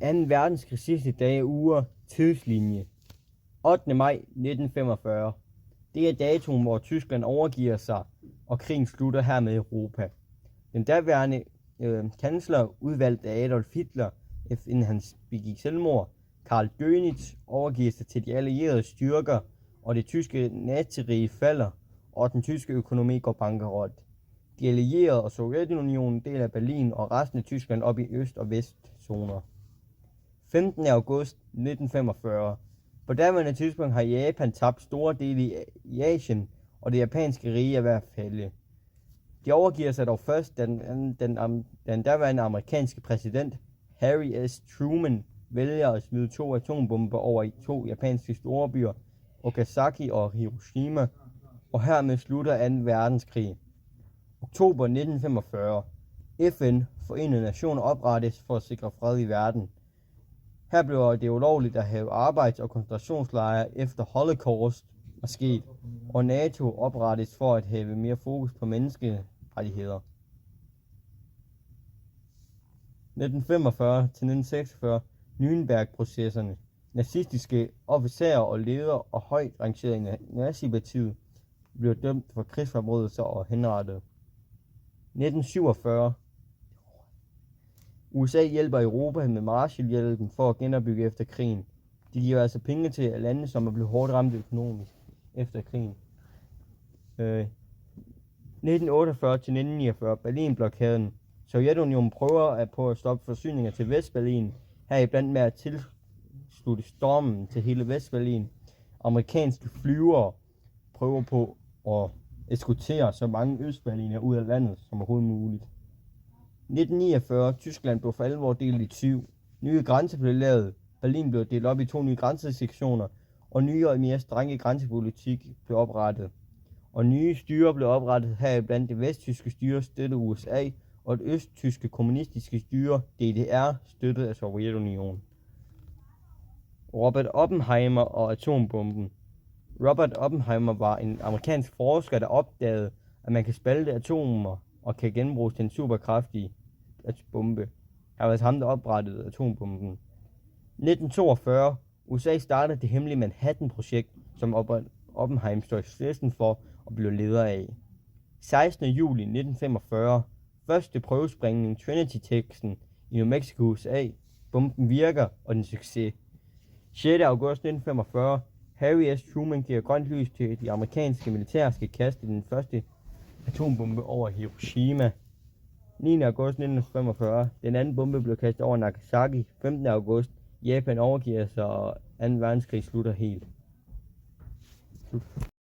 2. verdenskrig sidste dage, uger, tidslinje. 8. maj 1945. Det er datoen, hvor Tyskland overgiver sig, og krigen slutter hermed i Europa. Den daværende kansler, udvalgt af Adolf Hitler, inden han begik selvmord, Karl Dönitz, overgiver sig til de allierede styrker, og det tyske nazirige falder, og den tyske økonomi går bankerot. De allierede og Sovjetunionen deler Berlin og resten af Tyskland op i øst- og vestzoner. 15. august 1945. På daværende tidspunkt har Japan tabt store dele i Asien, og det japanske rige er ved at falde. De overgiver sig dog først, da den daværende amerikanske præsident, Harry S. Truman, vælger at smide 2 atombomber over i 2 japanske storbyer, Nagasaki og Hiroshima, og hermed slutter 2. verdenskrig. Oktober 1945. FN, Forenede Nationer, oprettes for at sikre fred i verden. Her blev det ulovligt at have arbejds- og koncentrationslejre efter Holocaust er sket, og NATO oprettes for at have mere fokus på menneskerettigheder. 1945 til 1946. Nürnberg-processerne. Nazistiske officerer og ledere og højt rangerede nazipartiet blev dømt for krigsforbrydelser og henrettet. 1947. USA hjælper Europa med Marshallhjælpen for at genopbygge efter krigen. De giver altså penge til lande, som er blevet hårdt ramt økonomisk efter krigen. 1948 til 1949. Berlinblokaden. Sovjetunionen prøver på at stoppe forsyninger til Vestberlin, heriblandt med at tilslutte stormen til hele Vestberlin. Amerikanske flyvere prøver på at eskortere så mange østberliner ud af landet som overhovedet muligt. 1949. Tyskland blev for alvor delt i 2. Nye grænser blev lavet. Berlin blev delt op i 2 nye grænsesektioner, og nye og mere strenge grænsepolitik blev oprettet. Og nye styrer blev oprettet, heriblandt det vesttyske styre støttet USA, og det østtyske kommunistiske styre DDR støttet af Sovjetunionen. Robert Oppenheimer og atombomben. Robert Oppenheimer var en amerikansk forsker, der opdagede, at man kan spalte atomer og kan genbruges til en superkraftig bombe. Det var ham, der oprettede atombomben. 1942. USA startede det hemmelige Manhattan-projekt, som Oppenheimer står i spidsen for og blev leder af. 16. juli 1945. Første prøvesprængning Trinity-teksten i New Mexico, USA. Bomben virker, og den succes. 6. august 1945. Harry S. Truman giver grønt lys til, at de amerikanske militære skal kaste den første atombombe over Hiroshima. 9. august 1945. Den anden bombe blev kastet over Nagasaki. 15. august. Japan overgiver sig, og 2. verdenskrig slutter helt. Slut.